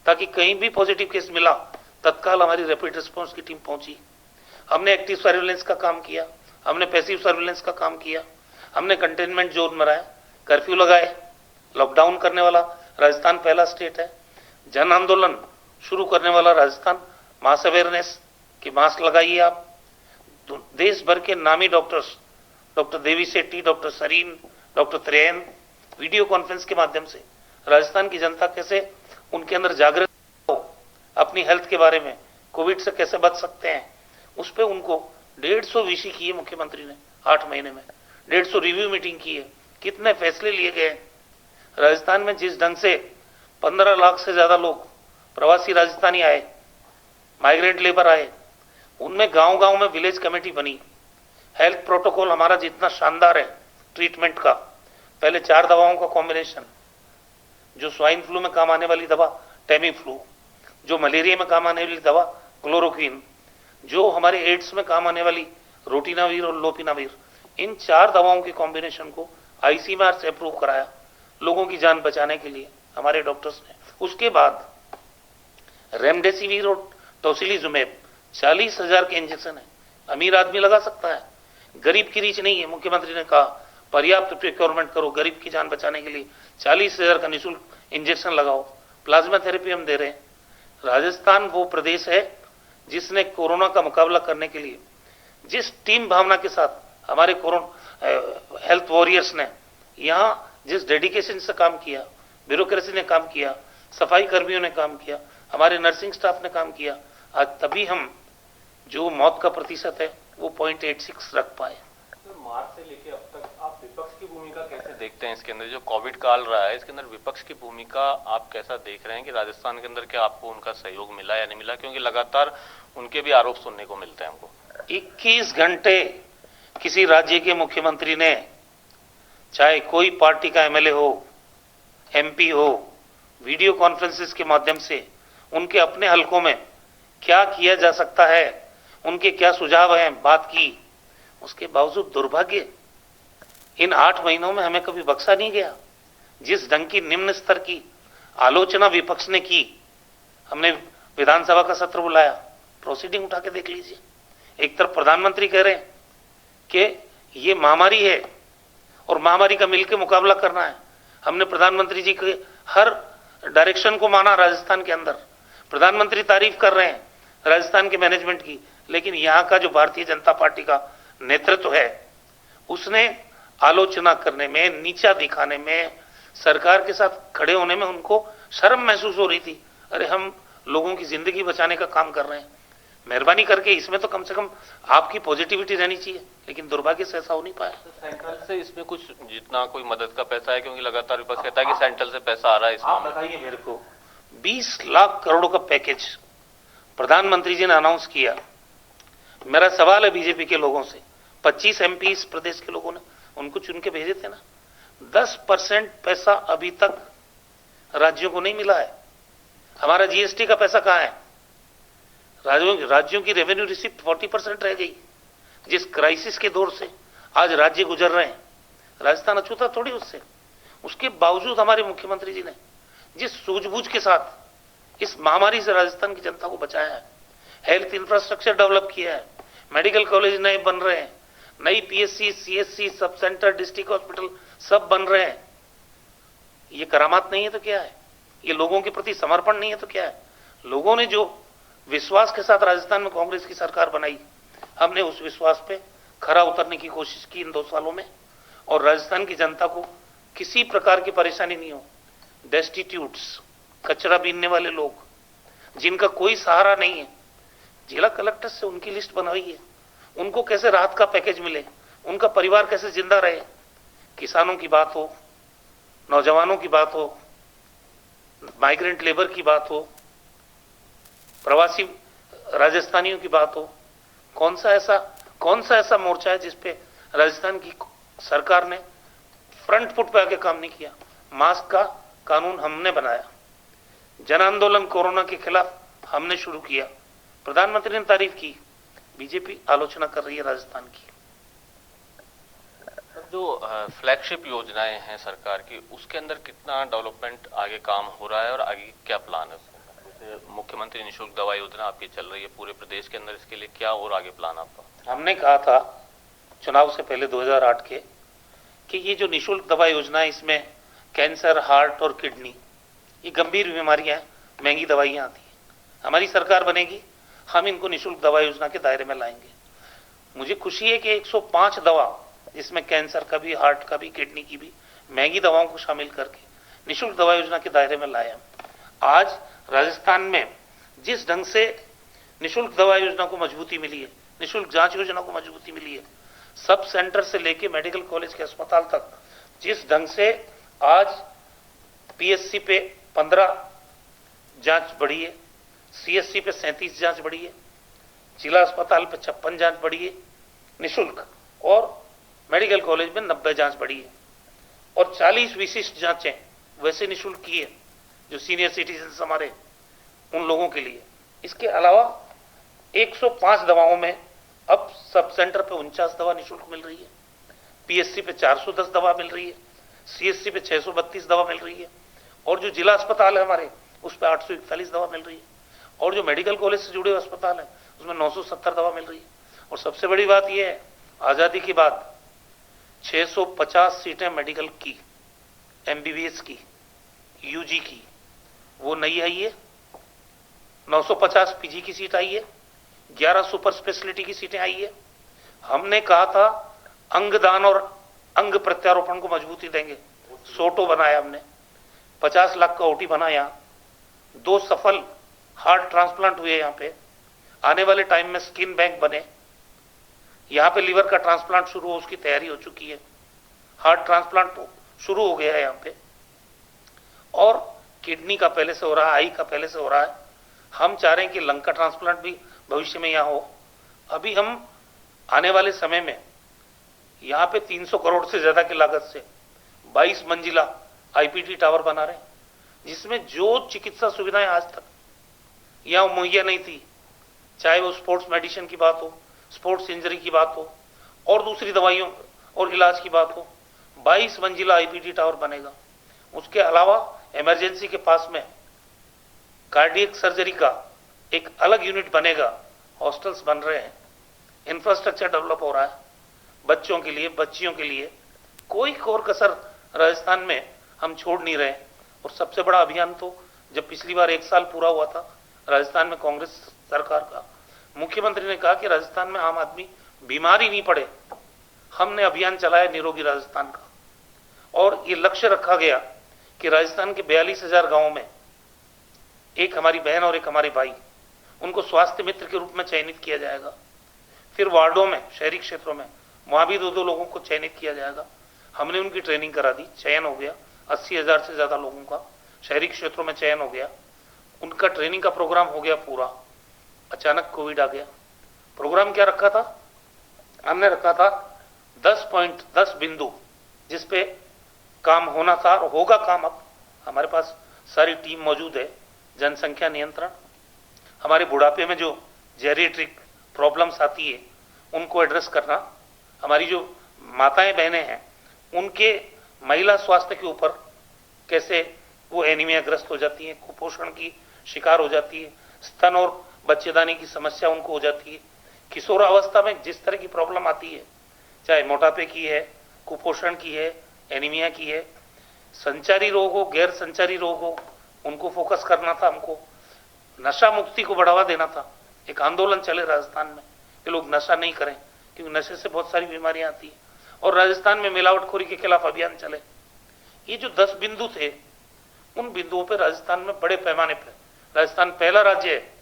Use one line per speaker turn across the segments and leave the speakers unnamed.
ताकि कहीं भी पॉजिटिव केस मिला तत्काल हमारी रैपिड रिस्पांस की टीम पहुंची। हमने एक्टिव सर्विलेंस का काम किया, हमने पैसिव सर्विलेंस का काम किया, हमने कंटेनमेंट जोन बनाए, कर्फ्यू लगाए, लॉकडाउन करने वाला राजस्थान पहला स्टेट है, जन आंदोलन शुरू करने वाला राजस्थान, मास अवेयरनेस कि मास्क लगाइए आप। देश भर के नामी doctors, doctor Devi Shetty, doctor Sarin, doctor Trehan, video conference के माध्यम से राजस्थान की जनता कैसे उनके अंदर जागृत हो अपनी हेल्थ के बारे में, कोविड से कैसे बच सकते हैं, उस पर उनको 150 वीसी की है मुख्यमंत्री ने 8 महीने में, 150 रिव्यू मीटिंग की है, कितने फैसले लिए गए। राजस्थान में जिस ढंग से 15 लाख से ज्यादा लोग प्रवासी राजस्थानी आए, माइग्रेंट लेबर आए, उनमें गांव गांव में विलेज कमेटी बनी। हेल्थ प्रोटोकॉल हमारा जितना शानदार है ट्रीटमेंट का, पहले 4 दवाओं का कॉम्बिनेशन, जो स्वाइन फ्लू में काम आने वाली दवा टेमी फ्लू, जो मलेरिया में काम आने वाली दवा क्लोरोक्विन, जो हमारे एड्स में काम आने वाली रोटिनावीर और लोपिनावीर, इन 4 दवाओं के कॉम्बिनेशन को आईसीएमआर से अप्रूव कराया लोगों की जान बचाने के लिए हमारे डॉक्टर्स ने। उसके बाद रेमडेसिविर और टोसिलीजुमेब 40,000 के इंजेक्शन है, अमीर आदमी लगा सकता है, गरीब की रीच नहीं है। मुख्यमंत्री ने कहा पर्याप्त प्रोक्योरमेंट करो, गरीब की जान बचाने के लिए 40,000 का निःशुल्क इंजेक्शन लगाओ। प्लाज्मा थेरेपी हम दे रहे हैं। राजस्थान वो प्रदेश है जिसने कोरोना का मुकाबला करने के लिए जिस टीम भावना के साथ हमारे कोरोना हेल्थ वॉरियर्स ने यहाँ जिस डेडिकेशन से काम किया, ब्यूरोक्रेसी ने काम किया, सफाई कर्मियों ने काम किया, हमारे नर्सिंग स्टाफ ने काम किया, आज तभी हम जो मौत का प्रतिशत है वो 0.86 रख पाए।
तो मार्च से लेके अब तक आप विपक्ष की भूमिका कैसे देखते हैं इसके अंदर? जो कोविड काल रहा है इसके अंदर विपक्ष की भूमिका आप कैसा देख रहे हैं कि राजस्थान के अंदर क्या आपको उनका सहयोग मिला या नहीं मिला? क्योंकि लगातार उनके भी आरोप सुनने को मिलते हैं हमको।
21 घंटे किसी राज्य के मुख्यमंत्री ने, चाहे कोई पार्टी का एमएलए हो, एमपी हो, वीडियो कॉन्फ्रेंसेस के माध्यम से उनके अपने हलकों में क्या किया जा सकता है, उनके क्या सुझाव हैं, बात की। उसके बावजूद दुर्भाग्य इन 8 महीनों में हमें कभी बख्शा नहीं गया। जिस ढंग की निम्न स्तर की आलोचना विपक्ष ने की, हमने विधानसभा का सत्र बुलाया, प्रोसीडिंग उठा के देख लीजिए। एक तरफ प्रधानमंत्री कह रहे हैं कि ये महामारी है और महामारी का मिलकर मुकाबला करना है। हमने प्रधानमंत्री जी के हर डायरेक्शन को माना राजस्थान के अंदर, प्रधानमंत्री तारीफ कर रहे हैं राजस्थान के मैनेजमेंट की, लेकिन यहां का जो भारतीय जनता पार्टी का नेतृत्व है उसने आलोचना करने में, नीचा दिखाने में, सरकार के साथ खड़े होने में उनको शर्म महसूस हो रही थी। अरे हम लोगों की जिंदगी बचाने का काम कर रहे हैं, मेहरबानी करके इसमें तो कम से कम आपकी पॉजिटिविटी रहनी चाहिए, लेकिन दुर्भाग्य से ऐसा हो नहीं पाया।
सेंट्रल से इसमें कुछ जितना कोई मदद का पैसा है, क्योंकि लगातार विपक्ष कहता है कि सेंट्रल से पैसा आ रहा है इस
आप बताइए मेरे को, 20 लाख करोड़ का पैकेज प्रधानमंत्री जी ने अनाउंस किया। मेरा सवाल है बीजेपी के लोगों से, 25 एमपी इस प्रदेश के लोगों ने उनको चुन के भेजे थे ना, 10% पैसा अभी तक राज्यों को नहीं मिला है। हमारा जीएसटी का पैसा कहां है? राज्यों की रेवेन्यू रिसिप्ट 40% रह गई। जिस क्राइसिस के दौर से आज राज्य गुजर रहे हैं, राजस्थान अछूता थोड़ी उससे। उसके बावजूद हमारे मुख्यमंत्री जी ने जिस सूझबूझ के साथ इस महामारी से राजस्थान की जनता को बचाया है, हेल्थ इंफ्रास्ट्रक्चर डेवलप किया है, मेडिकल कॉलेज नए बन रहे हैं, नई PSC, CSC, sub centre, district hospital सब बन रहे हैं। ये करामात नहीं है तो क्या है? ये लोगों के प्रति समर्पण नहीं है तो क्या है? लोगों ने जो विश्वास के साथ राजस्थान में कांग्रेस की सरकार बनाई, हमने उस विश्वास पे खरा उतरने की कोशिश की इन 2 सालों में, और राजस्थान की जनता को किसी प्रकार की परेशानी नहीं हो। डेस्टिट्यूट्स, कचरा बीनने वाले लोग जिनका कोई सहारा नहीं है, जिला कलेक्टर से उनकी लिस्ट बनवाई है, उनको कैसे राहत का पैकेज मिले, उनका परिवार कैसे जिंदा रहे। किसानों की बात हो, नौजवानों की बात हो, माइग्रेंट लेबर की बात हो, प्रवासी राजस्थानियों की बात हो, कौन सा ऐसा मोर्चा है जिसपे राजस्थान की सरकार ने फ्रंट फुट पे आके काम नहीं किया। मास्क का कानून हमने बनाया, जन आंदोलन कोरोना के खिलाफ हमने शुरू किया, प्रधानमंत्री ने तारीफ की, बीजेपी आलोचना कर रही है राजस्थान की।
जो फ्लैगशिप योजनाएं हैं सरकार की, उसके अंदर कितना डेवलपमेंट आगे काम हो रहा है और आगे क्या प्लान है? मुख्यमंत्री निःशुल्क दवा योजना आपकी चल रही है पूरे प्रदेश के अंदर, इसके लिए क्या और आगे प्लान आपका?
हमने कहा था चुनाव से पहले 2008 के कि ये जो निःशुल्क दवा योजना है, इसमें कैंसर, हार्ट और किडनी, ये गंभीर बीमारियां, महंगी दवाइयां आती हैं। हमारी सरकार बनेगी, हम इनको निःशुल्क दवा योजना के दायरे में लाएंगे। मुझे खुशी है कि 105 दवा, जिसमें कैंसर का भी, हार्ट का भी, किडनी की भी, महंगी दवाओं को शामिल करके निःशुल्क दवा योजना के दायरे में लाया। आज राजस्थान में जिस ढंग से निःशुल्क दवा योजना को मजबूती मिली है, निःशुल्क जांच योजना को मजबूती मिली है, सब सेंटर से लेके मेडिकल कॉलेज के अस्पताल तक जिस ढंग से आज पीएससी पे 15 जांच बढ़ी है, सीएससी पे 37 जांच बढ़ी है, जिला अस्पताल पे 56 जांच बढ़ी है निःशुल्क, और मेडिकल कॉलेज में 90 जांच बढ़ी है, और 40 विशिष्ट जांचें वैसे निःशुल्क की है जो सीनियर सिटीजन हमारे, उन लोगों के लिए। इसके अलावा 105 दवाओं में अब सब सेंटर पे 49 दवा निःशुल्क मिल रही है, पीएससी पे 410 दवा मिल रही है, सीएससी पे 632 दवा मिल रही है, और जो जिला अस्पताल है हमारे उस पे 841 दवा मिल रही है, और जो मेडिकल कॉलेज से जुड़े हुए अस्पताल है उसमें 970 दवा मिल रही है। और सबसे बड़ी बात यह है, आजादी के बाद 650 सीटें मेडिकल की, एमबीबीएस की, यूजी की, वो नई आई है। 950 पीजी की सीट आई है, 11 सुपर स्पेशलिटी की सीटें आई है। हमने कहा था अंगदान और अंग प्रत्यारोपण को मजबूती देंगे, सोटो बनाया हमने, 50 लाख का ओटी बना। यहाँ 2 सफल हार्ट ट्रांसप्लांट हुए, यहाँ पे आने वाले टाइम में स्किन बैंक बने, यहाँ पे लीवर का ट्रांसप्लांट शुरू हो, उसकी तैयारी हो चुकी है, हार्ट ट्रांसप्लांट शुरू हो गया है यहाँ पे, और किडनी का पहले से हो रहा है, आई का पहले से हो रहा है। हम चाह रहे हैं कि लंग का ट्रांसप्लांट भी भविष्य में यहाँ हो। अभी हम आने वाले समय में यहाँ पे 300 करोड़ से ज्यादा की लागत से 22 मंजिला आईपीटी टावर बना रहे हैं, जिसमें जो चिकित्सा सुविधाएं आज तक यहाँ मुहैया नहीं थी, चाहे वो स्पोर्ट्स मेडिसिन की बात हो, स्पोर्ट्स इंजरी की बात हो, और दूसरी दवाइयों और इलाज की बात हो, 22 मंजिला आईपीटी टावर बनेगा। उसके अलावा इमरजेंसी के पास में कार्डियक सर्जरी का एक अलग यूनिट बनेगा, हॉस्टल्स बन रहे हैं, इंफ्रास्ट्रक्चर डेवलप हो रहा है बच्चों के लिए, बच्चियों के लिए। कोई कोर कसर राजस्थान में हम छोड़ नहीं रहे। और सबसे बड़ा अभियान तो जब पिछली बार 1 साल पूरा हुआ था राजस्थान में कांग्रेस सरकार का, मुख्यमंत्री ने कहा कि राजस्थान में आम आदमी बीमार ही नहीं पड़े। हमने अभियान चलाया निरोगी राजस्थान का, और ये लक्ष्य रखा गया कि राजस्थान के 42,000 गांवों में एक हमारी बहन और एक हमारे भाई, उनको स्वास्थ्य मित्र के रूप में चयनित किया जाएगा। फिर वार्डों में, शहरी क्षेत्रों में, वहां भी 2-2 लोगों को चयनित किया जाएगा। हमने उनकी ट्रेनिंग करा दी, चयन हो गया, 80,000 से ज्यादा लोगों का शहरी क्षेत्रों में चयन हो गया, उनका ट्रेनिंग का प्रोग्राम हो गया पूरा। अचानक कोविड आ गया। प्रोग्राम क्या रखा था? हमने रखा था 10 बिंदु जिसपे काम होना था और होगा काम। अब हमारे पास सारी टीम मौजूद है। जनसंख्या नियंत्रण, हमारे बुढ़ापे में जो जेरिएट्रिक प्रॉब्लम्स आती है उनको एड्रेस करना, हमारी जो माताएं बहनें हैं उनके महिला स्वास्थ्य के ऊपर कैसे वो एनीमिया ग्रस्त हो जाती है, कुपोषण की शिकार हो जाती है, स्तन और बच्चेदानी की समस्या उनको हो जाती है, किशोरावस्था में जिस तरह की प्रॉब्लम आती है, चाहे मोटापे की है, कुपोषण की है, एनीमिया की है, संचारी रोग हो, गैर संचारी रोग हो, उनको फोकस करना था हमको। नशा मुक्ति को बढ़ावा देना था। एक आंदोलन चले राजस्थान में कि लोग नशा नहीं करें, क्योंकि नशे से बहुत सारी बीमारियां आती हैं। और राजस्थान में मिलावटखोरी के खिलाफ अभियान चले। ये जो 10 बिंदु थे, उन बिंदुओं पर राजस्थान में बड़े पैमाने पर, राजस्थान पहला राज्य है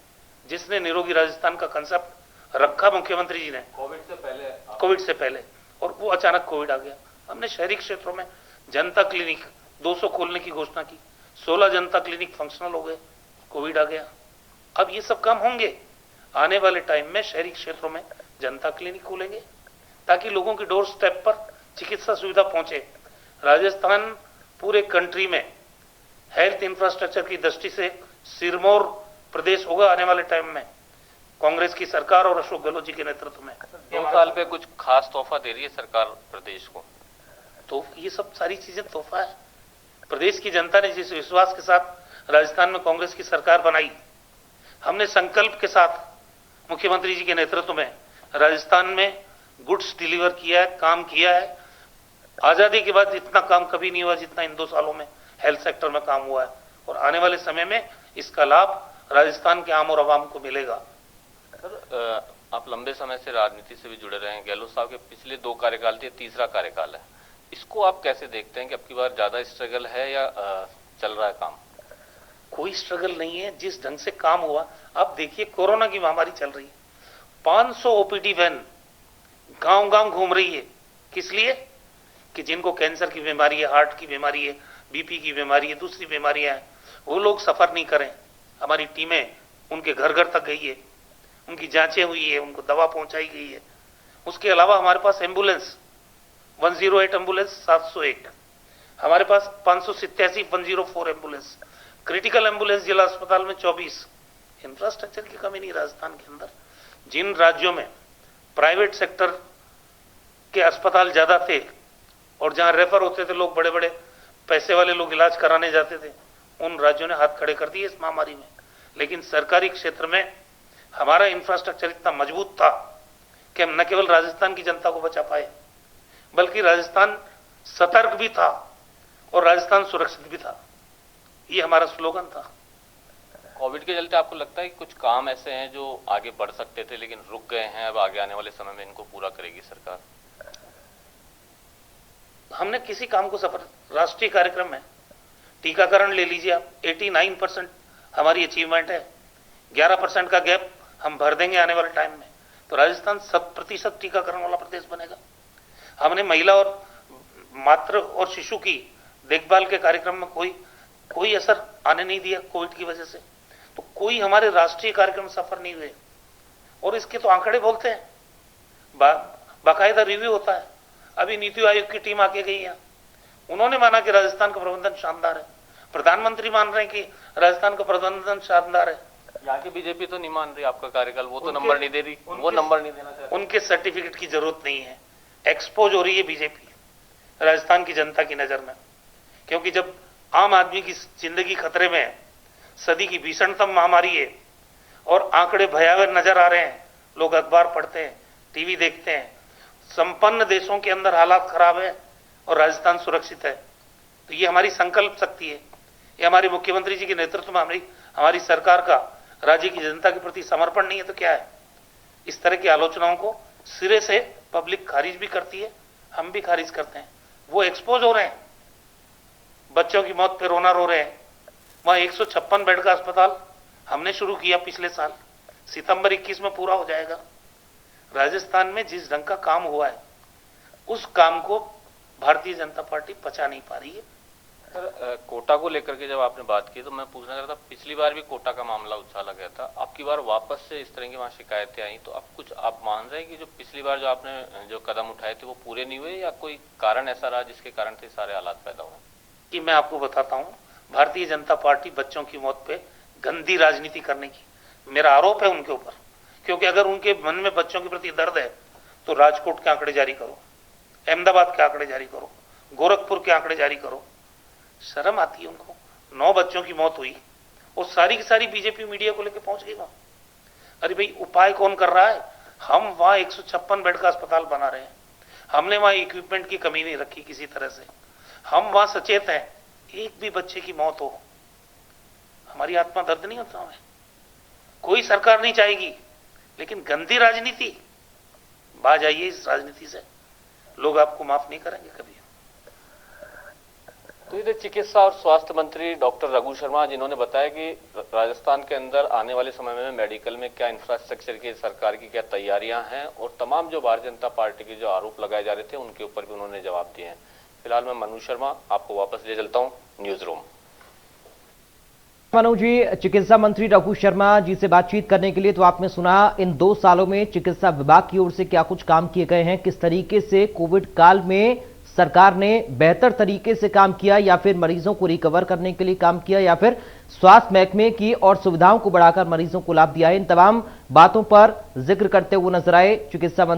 जिसने निरोगी राजस्थान का कंसेप्ट रखा मुख्यमंत्री जी ने कोविड से पहले। और वो अचानक कोविड आ गया। हमने शहरी क्षेत्रों में जनता क्लिनिक 200 खोलने की घोषणा की, 16 जनता क्लिनिक फंक्शनल हो गए, कोविड आ गया। अब ये सब काम होंगे। आने वाले टाइम में शहरी क्षेत्रों में जनता क्लिनिक खोलेंगे ताकि लोगों की डोर स्टेप पर चिकित्सा सुविधा पहुंचे। राजस्थान पूरे कंट्री में हेल्थ इंफ्रास्ट्रक्चर की दृष्टि से सिरमौर प्रदेश होगा आने वाले टाइम में, कांग्रेस की सरकार और अशोक गहलोत जी के नेतृत्व में।
2 साल पे कुछ खास तोहफा दे रही है सरकार प्रदेश को?
तो ये सब सारी चीजें तोहफा है। प्रदेश की जनता ने जिस विश्वास के साथ राजस्थान में कांग्रेस की सरकार बनाई, हमने संकल्प के साथ मुख्यमंत्री जी के नेतृत्व में राजस्थान में गुड्स डिलीवर किया है, काम किया है। आजादी के बाद इतना काम कभी नहीं हुआ जितना इन 2 सालों में हेल्थ सेक्टर में काम हुआ है, और आने वाले समय में इसका लाभ राजस्थान के आम और आवाम को मिलेगा।
सर, आप लंबे समय से राजनीति से भी जुड़े रहे हैं। गहलोत साहब के पिछले 2 कार्यकाल थे, तीसरा कार्यकाल है, इसको आप कैसे देखते हैं कि अब की बार ज्यादा स्ट्रगल है या चल रहा है काम?
कोई स्ट्रगल नहीं है, जिस ढंग से काम हुआ। आप देखिए, कोरोना की महामारी चल रही है, 500 ओपीडी वैन गांव-गांव घूम रही है। किस लिए? कि जिनको कैंसर की बीमारी है, हार्ट की बीमारी है, बीपी की बीमारी है, दूसरी बीमारियां हैं, वो लोग सफर नहीं करें। हमारी टीमें उनके घर घर तक गई है, उनकी जांचें हुई है, उनको दवा पहुंचाई गई है। उसके अलावा हमारे पास एम्बुलेंस 108 एम्बुलेंस 701, हमारे पास 587 104 एम्बुलेंस, क्रिटिकल एम्बुलेंस जिला अस्पताल में 24। इंफ्रास्ट्रक्चर की कमी नहीं राजस्थान के अंदर। जिन राज्यों में प्राइवेट सेक्टर के अस्पताल ज्यादा थे और जहां रेफर होते थे लोग, बड़े बड़े पैसे वाले लोग इलाज कराने जाते थे, उन राज्यों ने हाथ खड़े कर दिए इस महामारी में। लेकिन सरकारी क्षेत्र में हमारा इंफ्रास्ट्रक्चर इतना मजबूत था कि हम न केवल राजस्थान की जनता को बचा पाए, बल्कि राजस्थान सतर्क भी था और राजस्थान सुरक्षित भी था। ये हमारा स्लोगन था।
कोविड के चलते आपको लगता है कि कुछ काम ऐसे हैं जो आगे बढ़ सकते थे लेकिन रुक गए हैं, अब आगे आने वाले समय में इनको पूरा करेगी सरकार?
हमने किसी काम को सफल, राष्ट्रीय कार्यक्रम में टीकाकरण ले लीजिए आप, 89% हमारी अचीवमेंट है। 11% का गैप हम भर देंगे आने वाले टाइम में, तो राजस्थान 100% टीकाकरण वाला प्रदेश बनेगा। हमने महिला और मातृ और शिशु की देखभाल के कार्यक्रम में कोई असर आने नहीं दिया कोविड की वजह से। तो कोई हमारे राष्ट्रीय कार्यक्रम सफल नहीं हुए, और इसके तो आंकड़े बोलते हैं, बाकायदा रिव्यू होता है। अभी नीति आयोग की टीम आके गई है, उन्होंने माना कि राजस्थान का प्रबंधन शानदार है। प्रधानमंत्री मान रहे हैं कि राजस्थान का प्रबंधन शानदार है।
यहाँ की बीजेपी तो नहीं मान रही आपका कार्यकाल, वो तो नंबर नहीं दे रही, वो नंबर नहीं देना चाहती।
उनके सर्टिफिकेट की जरूरत नहीं है। एक्सपोज हो रही है बीजेपी राजस्थान की जनता की नजर में, क्योंकि जब आम आदमी की जिंदगी खतरे में है, सदी की भीषणतम महामारी है और आंकड़े भयावह नजर आ रहे हैं, लोग अखबार पढ़ते हैं, टीवी देखते हैं, संपन्न देशों के अंदर हालात खराब है और राजस्थान सुरक्षित है, तो ये हमारी संकल्प शक्ति है। ये हमारे मुख्यमंत्री जी के नेतृत्व में हमारी सरकार का राज्य की जनता के प्रति समर्पण नहीं है तो क्या है? इस तरह की आलोचनाओं को सिरे से पब्लिक खारिज भी करती है, हम भी खारिज करते हैं। वो एक्सपोज हो रहे हैं, बच्चों की मौत पे रोना रो रहे हैं। वहां 156 बेड का अस्पताल हमने शुरू किया पिछले साल, सितंबर 21 में पूरा हो जाएगा। राजस्थान में जिस ढंग का काम हुआ है, उस काम को भारतीय जनता पार्टी पचा नहीं पा रही है।
सर, कोटा को लेकर के जब आपने बात की तो मैं पूछना चाह रहा था, पिछली बार भी कोटा का मामला उछाला गया था, आपकी बार वापस से इस तरह की वहां शिकायतें आई, तो आप मान रहे हैं कि जो पिछली बार जो आपने जो कदम उठाए थे वो पूरे नहीं हुए, या कोई कारण ऐसा रहा जिसके कारण से सारे हालात पैदा हुए?
कि मैं आपको बताता हूं, भारतीय जनता पार्टी बच्चों की मौत पे गंदी राजनीति करने की मेरा आरोप है उनके ऊपर, क्योंकि अगर उनके मन में बच्चों के प्रति दर्द है तो राजकोट के आंकड़े जारी करो, अहमदाबाद के आंकड़े जारी करो, गोरखपुर के आंकड़े जारी करो। शर्म आती है उनको। 9 बच्चों की मौत हुई और सारी की सारी बीजेपी मीडिया को लेकर पहुंच गई वहां। अरे भाई, उपाय कौन कर रहा है? हम वहां 156 बेड का अस्पताल बना रहे हैं, हमने वहां इक्विपमेंट की कमी नहीं रखी किसी तरह से, हम वहां सचेत हैं। एक भी बच्चे की मौत हो, हमारी आत्मा दर्द नहीं होता हमें? कोई सरकार नहीं चाहेगी, लेकिन गंदी राजनीति, बाज आइए इस राजनीति से, लोग आपको माफ नहीं करेंगे कभी।
तो इधर चिकित्सा और स्वास्थ्य मंत्री डॉक्टर रघु शर्मा, जिन्होंने बताया कि राजस्थान के अंदर आने वाले समय में मेडिकल में क्या इंफ्रास्ट्रक्चर की सरकार की क्या तैयारियां हैं, और तमाम जो भारतीय जनता पार्टी के जो आरोप लगाए जा रहे थे उनके ऊपर भी उन्होंने जवाब दिए हैं। फिलहाल मैं मनु शर्मा आपको वापस ले चलता हूं न्यूज रूम।
मनु जी, चिकित्सा मंत्री रघु शर्मा जी से बातचीत करने के लिए तो आपने सुना इन 2 सालों में चिकित्सा विभाग की ओर से क्या कुछ काम किए गए हैं, किस तरीके से कोविड काल में सरकार ने बेहतर तरीके से काम किया, या फिर मरीजों को रिकवर करने के लिए काम किया, या फिर स्वास्थ्य महकमे की और सुविधाओं को बढ़ाकर मरीजों को लाभ दिया है। इन तमाम बातों पर जिक्र करते हुए नजर आए चिकित्सा मंत्री